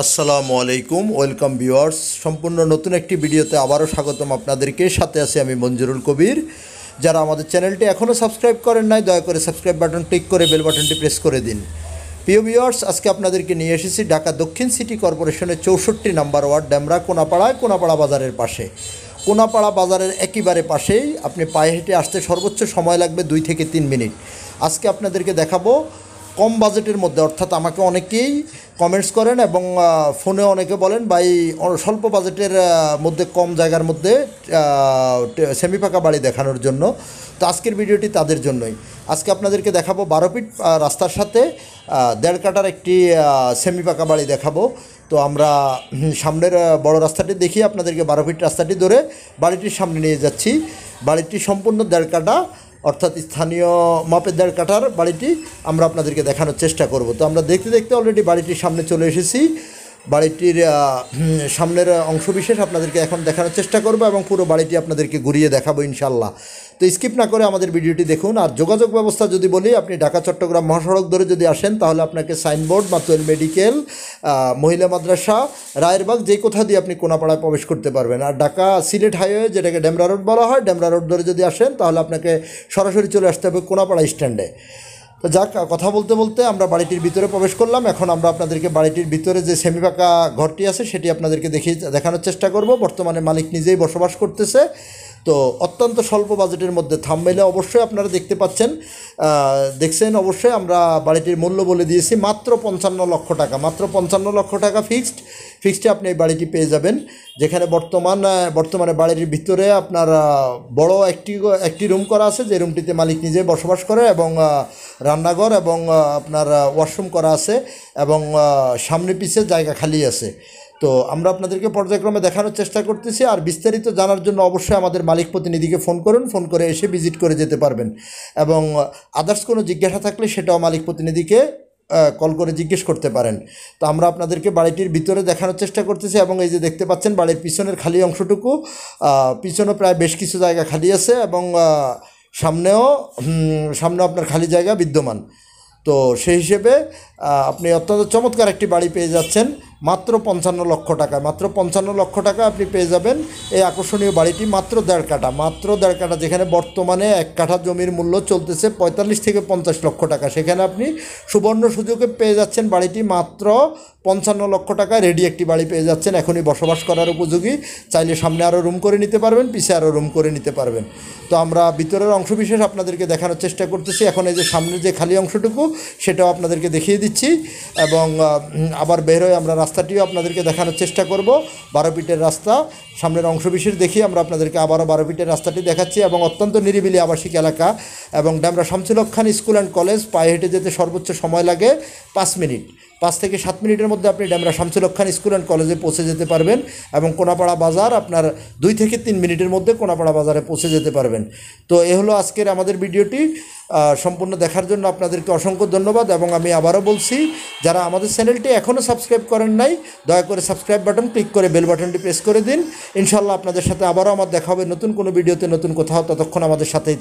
আসসালামু আলাইকুম, welcome viewers. সম্পূর্ণ নতুন একটি ভিডিওতে আবারও স্বাগতম আপনাদেরকে। সাথে আছি আমি মঞ্জুরুল কবির। যারা আমাদের চ্যানেলটি এখনও সাবস্ক্রাইব করেন নাই, দয়া করে সাবস্ক্রাইব বাটন ক্লিক করে বেল বাটনটি প্রেস করে দিন। প্রিয় ভিউয়ার্স, আজকে আপনাদেরকে নিয়ে এসেছি ঢাকা দক্ষিণ সিটি কর্পোরেশনের 64 নম্বর ওয়ার্ড ডেমরা কোনাপাড়া বাজারের পাশে। কোনাপাড়া বাজারের একেবারে পাশেই আপনি পায়ে হেঁটে আসতে সর্বোচ্চ সময় লাগবে 2 থেকে 3 মিনিট। আজকে আপনাদেরকে দেখাবো কম বাজেটের মধ্যে, অর্থাৎ আমাকে অনেকেই কমেন্টস করেন এবং ফোনে অনেকে বলেন ভাই স্বল্প বাজেটের মধ্যে কম জায়গার মধ্যে সেমি পাকা বাড়ি দেখানোর জন্য। তো আজকের ভিডিওটি তাদের জন্যই। আজকে আপনাদেরকে দেখাবো 12 ফিট রাস্তার সাথে 1.5 কাঠার একটি সেমি পাকা বাড়ি দেখাবো। তো আমরা সামনের বড় রাস্তাটি দেখিয়ে আপনাদেরকে 12 ফিট রাস্তাটি ধরে বাড়িটির সামনে নিয়ে যাচ্ছি। বাড়িটি সম্পূর্ণ 1.5 কাঠা, অর্থাৎ স্থানীয় মাপের 1.5 কাঠার বাড়িটি আমরা আপনাদেরকে দেখানোর চেষ্টা করব। তো আমরা দেখতে দেখতে অলরেডি বাড়িটির সামনে চলে এসেছি। বাড়িটির সামনের অংশবিশেষ আপনাদেরকে এখন দেখানোর চেষ্টা করব এবং পুরো বাড়িটি আপনাদেরকে ঘুরিয়ে দেখাবো ইনশাল্লাহ। তো স্কিপ না করে আমাদের ভিডিওটি দেখুন। আর যোগাযোগ ব্যবস্থা যদি বলি, আপনি ঢাকা চট্টগ্রাম মহাসড়ক ধরে যদি আসেন তাহলে আপনাকে সাইনবোর্ড, মাতুয়েল মেডিকেল, মহিলা মাদ্রাসা, রায়েরবাগ যে কোথা দিয়ে আপনি কোনাপাড়ায় প্রবেশ করতে পারবেন। আর ঢাকা সিলেট হাইওয়ে, যেটাকে ডেমরা রোড বলা হয়, ডেমরা রোড ধরে যদি আসেন তাহলে আপনাকে সরাসরি চলে আসতে হবে কোনাপাড়া স্ট্যান্ডে। তো যাক, কথা বলতে বলতে আমরা বাড়িটির ভিতরে প্রবেশ করলাম। এখন আমরা আপনাদেরকে বাড়িটির ভিতরে যে সেমি পাকা ঘরটি আছে সেটি আপনাদেরকে দেখানোর চেষ্টা করব। বর্তমানে মালিক নিজেই বসবাস করতেছে। তো অত্যন্ত স্বল্প বাজেটের মধ্যে, থাম্বনেইলে অবশ্যই আপনারা দেখতে পাচ্ছেন, দেখছেন অবশ্যই, আমরা বাড়িটির মূল্য বলে দিয়েছি মাত্র 55 লক্ষ টাকা। মাত্র 55 লক্ষ টাকা ফিক্সডে আপনি এই বাড়িটি পেয়ে যাবেন। যেখানে বর্তমানে বাড়ির ভিতরে আপনার বড় একটি রুম করা আছে, যে রুমটিতে মালিক নিজে বসবাস করে, এবং রান্নাঘর এবং আপনার ওয়াশরুম করা আছে, এবং সামনে পিছে জায়গা খালি আছে। তো আমরা আপনাদেরকে পর্যায়ক্রমে দেখানোর চেষ্টা করতেছি। আর বিস্তারিত জানার জন্য অবশ্যই আমাদের মালিক প্রতিনিধিকে ফোন করুন, ফোন করে এসে ভিজিট করে যেতে পারবেন। এবং আদার্স কোনো জিজ্ঞাসা থাকলে সেটাও মালিক প্রতিনিধিকে কল করে জিজ্ঞেস করতে পারেন। তো আমরা আপনাদেরকে বাড়িটির ভিতরে দেখানোর চেষ্টা করতেছি। এবং এই যে দেখতে পাচ্ছেন বাড়ির পিছনের খালি অংশটুকু, পিছনে প্রায় বেশ কিছু জায়গা খালি আছে, এবং সামনেও আপনার খালি জায়গা বিদ্যমান। তো সেই হিসেবে আপনি অত্যন্ত চমৎকার একটি বাড়ি পেয়ে যাচ্ছেন মাত্র 55 লক্ষ টাকা। মাত্র 55 লক্ষ টাকা আপনি পেয়ে যাবেন এই আকর্ষণীয় বাড়িটি, মাত্র 1.5 কাঠা। মাত্র 1.5 কাঠা, যেখানে বর্তমানে 1 কাঠা জমির মূল্য চলতেছে 45 থেকে 50 লক্ষ টাকা। সেখানে আপনি সুবর্ণ সুযোগে পেয়ে যাচ্ছেন বাড়িটি মাত্র 55 লক্ষ টাকায় রেডি একটি বাড়ি পেয়ে যাচ্ছেন, এখনই বসবাস করার উপযোগী। চাইলে সামনে আরও রুম করে নিতে পারবেন, পিছে আরও রুম করে নিতে পারবেন। তো আমরা ভিতরের অংশবিশেষ আপনাদেরকে দেখানোর চেষ্টা করতেছি। এখন এই যে সামনের যে খালি অংশটুকু সেটাও আপনাদেরকে দেখিয়ে দিচ্ছি, এবং আবার বের হয়ে আমরা রাস্তাটিও আপনাদেরকে দেখানোর চেষ্টা করব। 12 ফিটের রাস্তা, সামনের অংশবিশেষ দেখিয়ে আমরা আপনাদেরকে আবারও 12 ফিটের রাস্তাটি দেখাচ্ছি। এবং অত্যন্ত নিরিবিলি আবাসিক এলাকা, এবং ডেমরা শামসুল হক খান স্কুল অ্যান্ড কলেজ পায়ে হেঁটে যেতে সর্বোচ্চ সময় লাগে 5 মিনিট। 5 থেকে 7 মিনিটের মধ্যে আপনি ডেমরা শামসুল হক খান স্কুল অ্যান্ড কলেজে পৌঁছে যেতে পারবেন। এবং কোনাপাড়া বাজার আপনার 2 থেকে 3 মিনিটের মধ্যে কোনাপাড়া বাজারে পৌঁছে যেতে পারবেন। তো এ হলো আজকের আমাদের ভিডিওটি। সম্পূর্ণ দেখার জন্য আপনাদেরকে অসংখ্য ধন্যবাদ। এবং আমি আবারও বলছি, যারা আমাদের চ্যানেলটি এখনও সাবস্ক্রাইব করেন নাই, দয়া করে সাবস্ক্রাইব বাটন ক্লিক করে বেল বাটনটি প্রেস করে দিন। ইনশাল্লাহ আপনাদের সাথে আবারও আমার দেখা হবে নতুন কোনো ভিডিওতে, নতুন কোথাও। ততক্ষণ আমাদের সাথেই